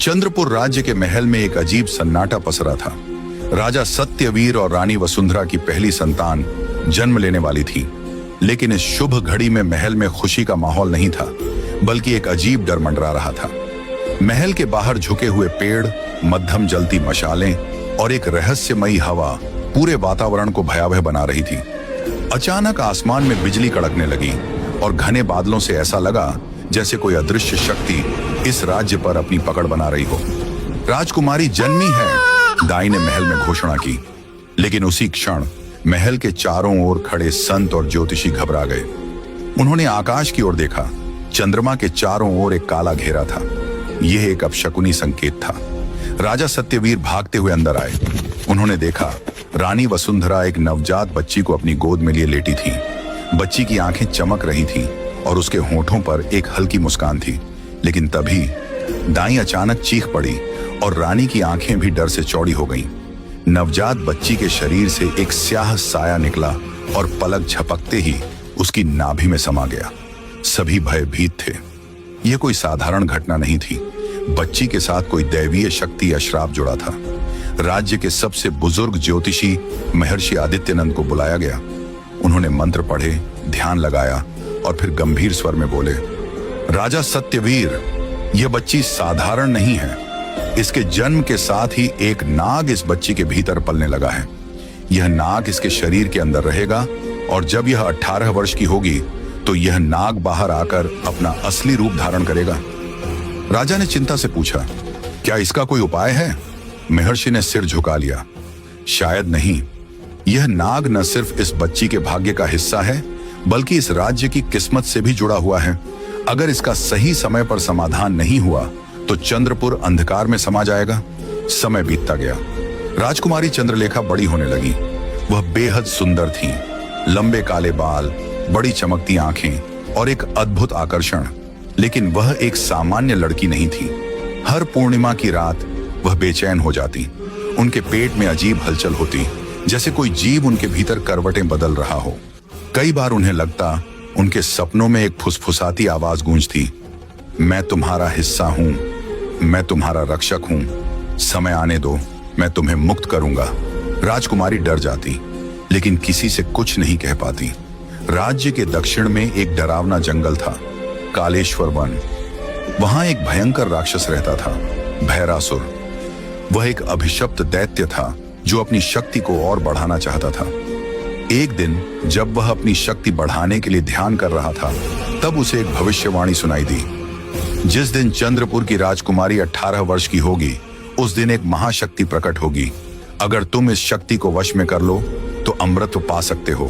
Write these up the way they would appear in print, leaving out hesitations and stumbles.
चंद्रपुर राज्य के महल में एक अजीब सन्नाटा पसरा था। राजा सत्यवीर और रानी वसुंधरा की पहली संतान जन्म लेने वाली थी, लेकिन इस शुभ घड़ी में महल में खुशी का माहौल नहीं था, बल्कि एक अजीब डर मंडरा रहा था। महल के बाहर झुके हुए पेड़, मध्यम जलती मशालें और एक रहस्यमयी हवा पूरे वातावरण को भयावह बना रही थी। अचानक आसमान में बिजली कड़कने लगी और घने बादलों से ऐसा लगा जैसे कोई अदृश्य शक्ति इस राज्य पर अपनी पकड़ बना रही हो। राजकुमारी जन्मी है, दाई ने महल में घोषणा की। लेकिन उसी क्षण महल के चारों ओर खड़े संत और ज्योतिषी घबरा गए। उन्होंने आकाश की ओर देखा। चंद्रमा के चारों ओर एक काला घेरा था। यह एक अपशकुनी संकेत था। राजा सत्यवीर भागते हुए अंदर आए। उन्होंने देखा रानी वसुंधरा एक नवजात बच्ची को अपनी गोद में लिए लेटी थी। बच्ची की आंखें चमक रही थीं और उसके होठों पर एक हल्की मुस्कान थी। लेकिन तभी दाई अचानक चीख पड़ी और रानी की आंखें भी डर से चौड़ी हो गईं। नवजात बच्ची के शरीर से एक स्याह साया निकला और पलक झपकते ही उसकी नाभि में समा गया। सभी भयभीत थे। यह कोई साधारण घटना नहीं थी। बच्ची के साथ कोई दैवीय शक्ति या श्राप जुड़ा था। राज्य के सबसे बुजुर्ग ज्योतिषी महर्षि आदित्यनंद को बुलाया गया। उन्होंने मंत्र पढ़े, ध्यान लगाया और फिर गंभीर स्वर में बोले, राजा सत्यवीर, यह बच्ची साधारण नहीं है। इसके जन्म के साथ ही एक नाग इस बच्ची के भीतर पलने लगा है। यह नाग इसके शरीर के अंदर रहेगा और जब यह 18 वर्ष की होगी तो यह नाग बाहर आकर अपना असली रूप धारण करेगा। राजा ने चिंता से पूछा, क्या इसका कोई उपाय है? महर्षि ने सिर झुका लिया, शायद नहीं। यह नाग न सिर्फ इस बच्ची के भाग्य का हिस्सा है, बल्कि इस राज्य की किस्मत से भी जुड़ा हुआ है। अगर इसका सही समय पर समाधान नहीं हुआ तो चंद्रपुर अंधकार में समा जाएगा। समय बीतता गया। राजकुमारी चंद्रलेखा बड़ी होने लगी। वह बेहद सुंदर थी। लंबे काले बाल, बड़ी चमकती आंखें और एक अद्भुत आकर्षण। लेकिन वह एक सामान्य लड़की नहीं थी। हर पूर्णिमा की रात वह बेचैन हो जाती। उनके पेट में अजीब हलचल होती, जैसे कोई जीव उनके भीतर करवटें बदल रहा हो। कई बार उन्हें लगता उनके सपनों में एक फुसफुसाती आवाज गूंजती, मैं तुम्हारा हिस्सा हूं, मैं तुम्हारा रक्षक हूं, समय आने दो, मैं तुम्हें मुक्त करूंगा। राजकुमारी डर जाती, लेकिन किसी से कुछ नहीं कह पाती। राज्य के दक्षिण में एक डरावना जंगल था, कालेश्वर वन। वहां एक भयंकर राक्षस रहता था, भैरासुर। वह एक अभिशप्त दैत्य था जो अपनी शक्ति को और बढ़ाना चाहता था। एक दिन जब वह अपनी शक्ति बढ़ाने के लिए ध्यान कर रहा था, तब उसे एक भविष्यवाणी सुनाई दी। जिस दिन चंद्रपुर की राजकुमारी 18 वर्ष की होगी, उस दिन एक महाशक्ति प्रकट होगी। अगर तुम इस शक्ति को वश में कर लो तो अमृत पा सकते हो।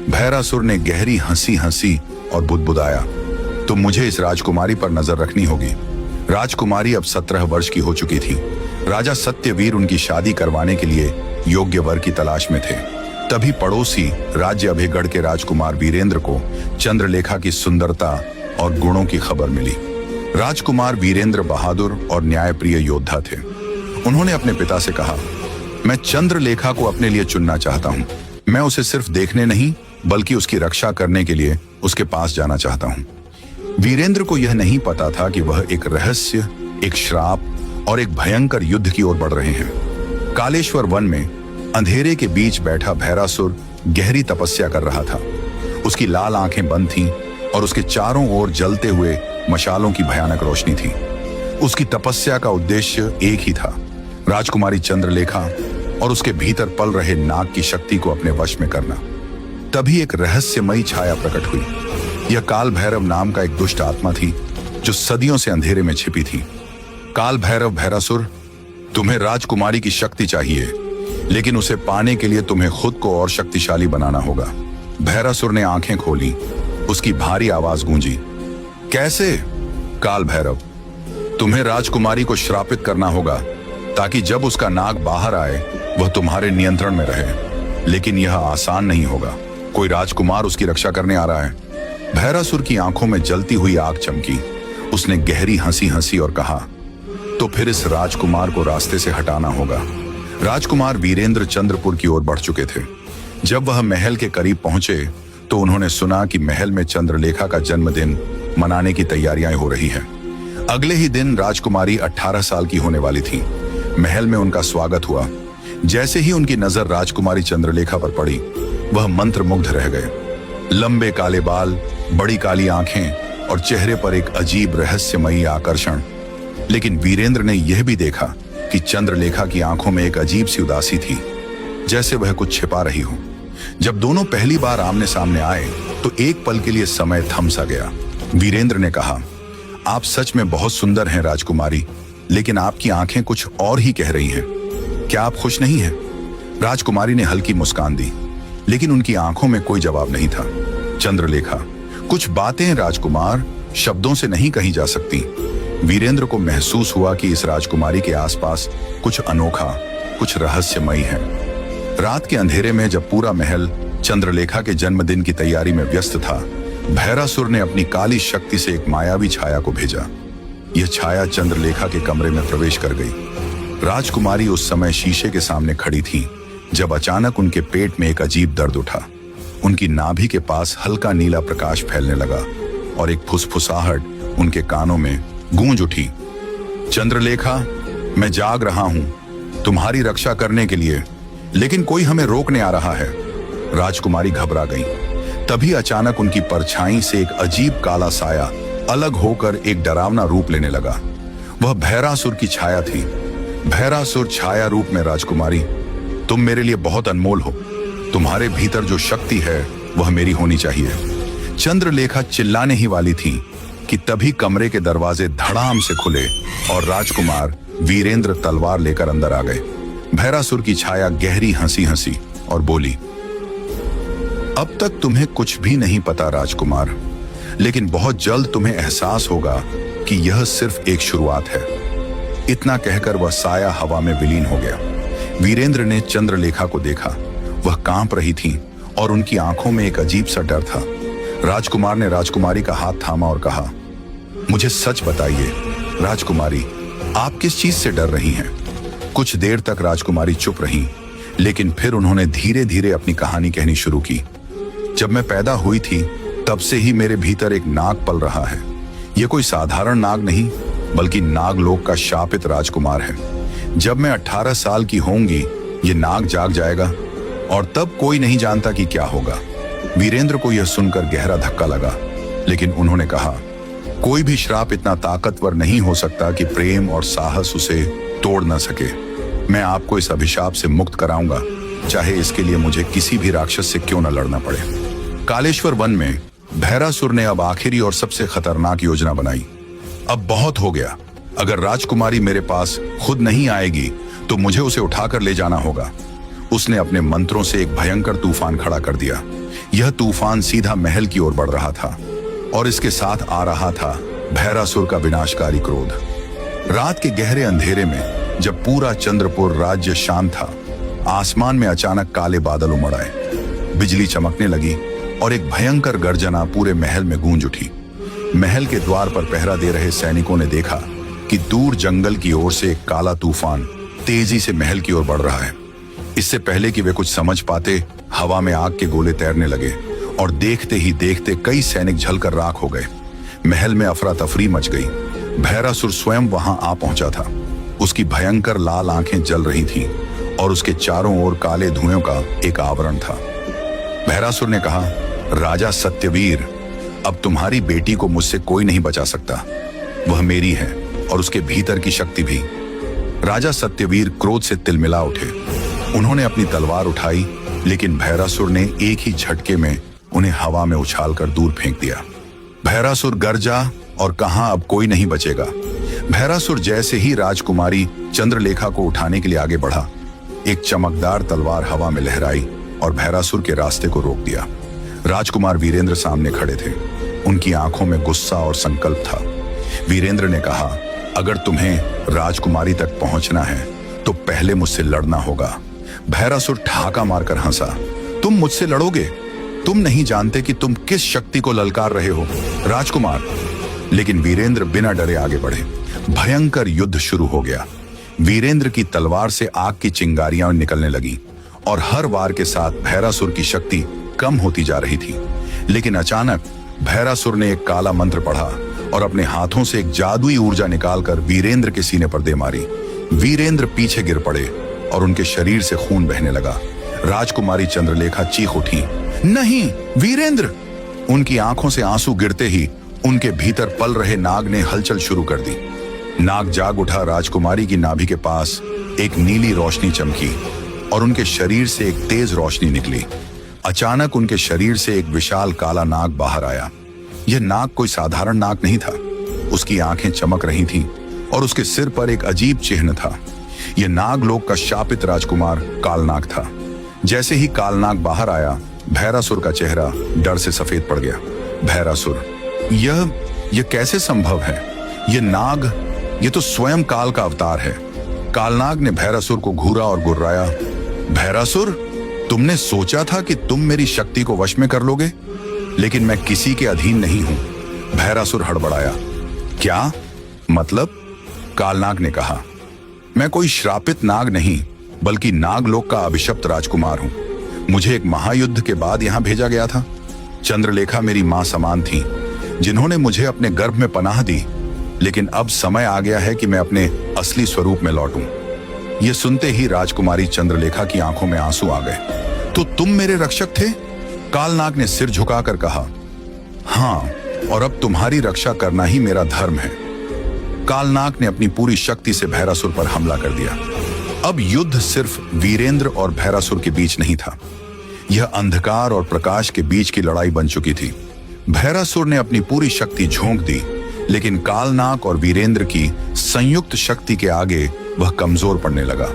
भैरासुर ने गहरी हंसी हंसी और बुदबुदाया, तो मुझे इस राजकुमारी पर नजर रखनी होगी। राजकुमारी अब 17 वर्ष की हो चुकी थी। राजा सत्यवीर उनकी शादी करवाने के लिए योग्य वर की तलाश में थे। तभी पड़ोसी राज्य अभेगढ़ के राजकुमार वीरेंद्र को चंद्रलेखा की सुंदरता और गुणों की खबर मिली। राजकुमार वीरेंद्र बहादुर और न्यायप्रिय योद्धा थे। उन्होंने अपने पिता से कहा, मैं चंद्रलेखा को अपने लिए चुनना चाहता हूँ। मैं उसे सिर्फ देखने नहीं, बल्कि उसकी रक्षा करने के लिए उसके पास जाना चाहता हूँ। वीरेंद्र को यह नहीं पता था कि वह एक रहस्य, एक श्राप और एक भयंकर युद्ध की ओर बढ़ रहे हैं। कालेश्वर वन में अंधेरे के बीच बैठा भैरासुर गहरी तपस्या कर रहा था। उसकी लाल आंखें बंद थीं और उसके चारों ओर जलते हुए मशालों की भयानक रोशनी थी। उसकी तपस्या का उद्देश्य एक ही था, राजकुमारी चंद्रलेखा और उसके भीतर पल रहे नाग की शक्ति को अपने वश में करना। तभी एक रहस्यमयी छाया प्रकट हुई। यह काल भैरव नाम का एक दुष्ट आत्मा थी, जो सदियों से अंधेरे में छिपी थी। काल भैरव भैरासुर, तुम्हें राजकुमारी की शक्ति चाहिए, लेकिन उसे पाने के लिए तुम्हें खुद को और शक्तिशाली बनाना होगा। भैरासुर ने आंखें खोली। उसकी भारी आवाज गूंजी, कैसे? काल भैरव, तुम्हें राजकुमारी को श्रापित करना होगा ताकि जब उसका नाग बाहर आए वह तुम्हारे नियंत्रण में रहे। लेकिन यह आसान नहीं होगा। कोई राजकुमार उसकी रक्षा करने आ रहा है। भैरासुर की आंखों में जलती हुई आग चमकी। उसने गहरी हंसी हंसी और कहा, तो फिर इस राजकुमार को रास्ते से हटाना होगा। राजकुमार वीरेंद्र चंद्रपुर की ओर बढ़ चुके थे। जब वह महल के करीब पहुंचे तो उन्होंने सुना कि महल में चंद्रलेखा का जन्मदिन मनाने की तैयारियां हो रही हैं। अगले ही दिन राजकुमारी 18 साल की होने वाली थी। महल में उनका स्वागत हुआ। जैसे ही उनकी नजर राजकुमारी चंद्रलेखा पर पड़ी, वह मंत्रमुग्ध रह गए। लंबे काले बाल, बड़ी काली आंखें और चेहरे पर एक अजीब रहस्यमयी आकर्षण। लेकिन वीरेंद्र ने यह भी देखा कि चंद्रलेखा की आंखों में एक अजीब सी उदासी थी, जैसे वह कुछ छिपा रही हो। जब दोनों पहली बार आमने सामने आए तो एक पल के लिए समय थम सा गया। वीरेंद्र ने कहा, आप सच में बहुत सुंदर हैं राजकुमारी, लेकिन आपकी आंखें कुछ और ही कह रही हैं। क्या आप खुश नहीं हैं? राजकुमारी ने हल्की मुस्कान दी, लेकिन उनकी आंखों में कोई जवाब नहीं था। चंद्रलेखा, कुछ बातें राजकुमार शब्दों से नहीं कही जा सकती। वीरेंद्र को महसूस हुआ कि इस राजकुमारी के आसपास कुछ अनोखा, कुछ रहस्यमयी है। रात के अंधेरे में जब पूरा महल चंद्रलेखा के जन्मदिन की तैयारी में व्यस्त था, भैरासुर ने अपनी काली शक्ति से एक मायावी छाया को भेजा। यह छाया चंद्रलेखा के कमरे में प्रवेश कर गई। राजकुमारी उस समय शीशे के सामने खड़ी थी जब अचानक उनके पेट में एक अजीब दर्द उठा। उनकी नाभि के पास हल्का नीला प्रकाश फैलने लगा और एक फुसफुसाहट उनके कानों में गूंज उठी। चंद्रलेखा, मैं जाग रहा हूं तुम्हारी रक्षा करने के लिए, लेकिन कोई हमें रोकने आ रहा है। राजकुमारी घबरा गई। तभी अचानक उनकी परछाई से एक अजीब काला साया अलग होकर एक डरावना रूप लेने लगा। वह भैरासुर की छाया थी। भैरासुर छाया रूप में, राजकुमारी, तुम मेरे लिए बहुत अनमोल हो। तुम्हारे भीतर जो शक्ति है वह मेरी होनी चाहिए। चंद्रलेखा चिल्लाने ही वाली थी कि तभी कमरे के दरवाजे धड़ाम से खुले और राजकुमार वीरेंद्र तलवार लेकर अंदर आ गए। भैरासुर की छाया गहरी हंसी हंसी और बोली, अब तक तुम्हें कुछ भी नहीं पता राजकुमार, लेकिन बहुत जल्द तुम्हें एहसास होगा कि यह सिर्फ एक शुरुआत है। इतना कहकर वह साया हवा में विलीन हो गया। वीरेंद्र ने चंद्रलेखा को देखा। वह कांप रही थी और उनकी आंखों में एक अजीब सा डर था। राजकुमार ने राजकुमारी का हाथ थामा और कहा, मुझे सच बताइए राजकुमारी, आप किस चीज से डर रही हैं? कुछ देर तक राजकुमारी चुप रही, लेकिन फिर उन्होंने धीरे धीरे अपनी कहानी कहनी शुरू की। जब मैं पैदा हुई थी तब से ही मेरे भीतर एक नाग पल रहा है। यह कोई साधारण नाग नहीं, बल्कि नागलोक का शापित राजकुमार है। जब मैं 18 साल की होंगी, ये नाग जाग जाएगा और तब कोई नहीं जानता कि क्या होगा। वीरेंद्र को यह सुनकर गहरा धक्का लगा, लेकिन उन्होंने कहा, कोई भी श्राप इतना ताकतवर नहीं हो सकता कि प्रेम और साहस उसे तोड़ न सके। मैं आपको इस अभिशाप से मुक्त कराऊंगा, चाहे इसके लिए मुझे किसी भी राक्षस से क्यों न लड़ना पड़े। कालेश्वर वन में भैरासुर ने अब आखिरी और सबसे खतरनाक योजना बनाई। अब बहुत हो गया। अगर राजकुमारी मेरे पास खुद नहीं आएगी तो मुझे उसे उठाकर ले जाना होगा। उसने अपने मंत्रों से एक भयंकर तूफान खड़ा कर दिया। यह तूफान सीधा महल की ओर बढ़ रहा था और इसके साथ आ रहा था भैरासुर का विनाशकारी क्रोध। रात के गहरे अंधेरे में जब पूरा चंद्रपुर राज्य शांत था, आसमान में अचानक काले बादल उमड़ आए। बिजली चमकने लगी और एक भयंकर गर्जना पूरे महल में गूंज उठी। महल के द्वार पर पहरा दे रहे सैनिकों ने देखा कि दूर जंगल की ओर से एक काला तूफान तेजी से महल की ओर बढ़ रहा है। इससे पहले कि वे कुछ समझ पाते, हवा में आग के गोले तैरने लगे और देखते ही देखते कई सैनिक जलकर राख हो गए। महल में अफरा तफरी मच गई। भैरासुर स्वयं वहां आ पहुंचा था। उसकी भयंकर लाल आंखें जल रही थीं और उसके चारों ओर काले धुएं का एक आवरण था। भैरासुर ने कहा, राजा सत्यवीर, अब तुम्हारी बेटी को मुझसे कोई नहीं बचा सकता। वह मेरी है और उसके भीतर की शक्ति भी। राजा सत्यवीर क्रोध से तिलमिला उठे। उन्होंने अपनी तलवार उठाई, लेकिन भैरासुर ने एक ही झटके में उन्हें हवा में उछालकर दूर फेंक दिया। भैरासुर गरजा और कहा, अब कोई नहीं बचेगा। भैरासुर जैसे ही राजकुमारी चंद्रलेखा को उठाने के लिए आगे बढ़ा, एक चमकदार तलवार हवा में लहराई और भैरासुर के रास्ते को रोक दिया। राजकुमार वीरेंद्र सामने खड़े थे। उनकी आंखों में गुस्सा और संकल्प था। वीरेंद्र ने कहा, अगर तुम्हें राजकुमारी तक पहुंचना है तो पहले मुझसे लड़ना होगा। भैरासुर ठहाका मारकर हंसा, तुम मुझसे लड़ोगे? तुम नहीं जानते कि तुम किस शक्ति को ललकार रहे हो, राजकुमार। लेकिन वीरेंद्र बिना डरे आगे बढ़े। भयंकर युद्ध शुरू हो गया। वीरेंद्र की तलवार से आग की चिंगारियां निकलने लगी और हर वार के साथ भैरासुर की शक्ति कम होती जा रही थी। लेकिन अचानक भैरासुर ने एक काला मंत्र पढ़ा और अपने हाथों से एक जादुई ऊर्जा निकालकर वीरेंद्र के सीने पर दे मारी। वीरेंद्र पीछे गिर पड़े और उनके शरीर से खून बहने लगा। राजकुमारी चंद्रलेखा चीख उठी, नहीं वीरेंद्र! उनकी आंखों से आंसू गिरते ही उनके भीतर पल रहे नाग ने हलचल शुरू कर दी। नाग जाग उठा। राजकुमारी की नाभि के पास एक नीली रोशनी चमकी और उनके शरीर से एक तेज रोशनी निकली। अचानक उनके शरीर से एक विशाल काला नाग बाहर आया। यह नाग कोई साधारण नाग नहीं था। उसकी आंखें चमक रही थीं और उसके सिर पर एक अजीब चिन्ह था। यह नागलोक का शापित राजकुमार कालनाग था। जैसे ही कालनाग बाहर आया, भैरासुर का चेहरा डर से सफेद पड़ गया। भैरासुर, यह कैसे संभव है? यह नाग, यह तो स्वयं काल का अवतार है। कालनाग ने भैरासुर को घूरा और गुर्राया, भैरासुर, तुमने सोचा था कि तुम मेरी शक्ति को वश में कर लोगे, लेकिन मैं किसी के अधीन नहीं हूं। भैरासुर हड़बड़ाया। क्या मतलब? कालनाग ने कहा, मैं कोई श्रापित नाग नहीं, बल्कि नागलोक का अभिशप्त राजकुमार हूं। मुझे एक महायुद्ध के बाद यहां भेजा गया था। चंद्रलेखा मेरी मां समान थी, जिन्होंने मुझे अपने गर्भ में पनाह दी, लेकिन अब समय आ गया है कि मैं अपने असली स्वरूप में लौटूं। यह सुनते ही राजकुमारी चंद्रलेखा की आंखों में आंसू आ गए। तो तुम मेरे रक्षक थे? कालनाग ने सिर झुकाकर कहा, हां, और अब तुम्हारी रक्षा करना ही मेरा धर्म है। कालनाग ने अपनी पूरी शक्ति से भैरासुर पर हमला कर दिया। अब युद्ध सिर्फ वीरेंद्र और भैरासुर के बीच नहीं था, यह अंधकार और प्रकाश के बीच की लड़ाई बन चुकी थी। भैरासुर ने अपनी पूरी शक्ति झोंक दी, लेकिन कालनाग और वीरेंद्र की संयुक्त शक्ति के आगे वह कमजोर पड़ने लगा।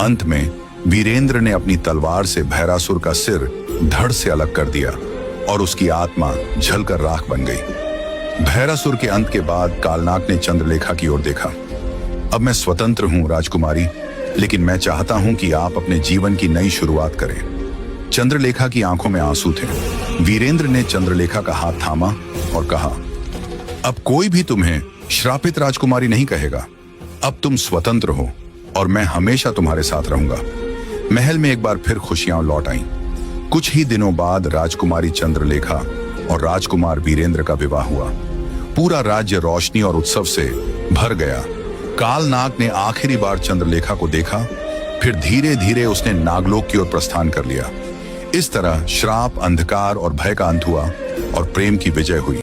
अंत में वीरेंद्र ने अपनी तलवार से भैरासुर का सिर धड़ से अलग कर दिया और उसकी आत्मा जलकर राख बन गई। भैरासुर के अंत के बाद कालनाग ने चंद्रलेखा की ओर देखा। अब मैं स्वतंत्र हूं राजकुमारी, लेकिन मैं चाहता हूं कि आप अपने जीवन की नई शुरुआत करें। चंद्रलेखा की आंखों में आंसू थे। वीरेंद्र ने चंद्रलेखा का हाथ थामा और कहा, अब कोई भी तुम्हें श्रापित राजकुमारी नहीं कहेगा। अब तुम स्वतंत्र हो और मैं हमेशा तुम्हारे साथ रहूंगा। महल में एक बार फिर खुशियां लौट आईं। कुछ ही दिनों बाद राजकुमारी चंद्रलेखा और राजकुमार वीरेंद्र का विवाह हुआ। पूरा राज्य रोशनी और उत्सव से भर गया। कालनाग ने आखिरी बार चंद्रलेखा को देखा, फिर धीरे धीरे उसने नागलोक की ओर प्रस्थान कर लिया। इस तरह श्राप, अंधकार और भय का अंत हुआ और प्रेम की विजय हुई।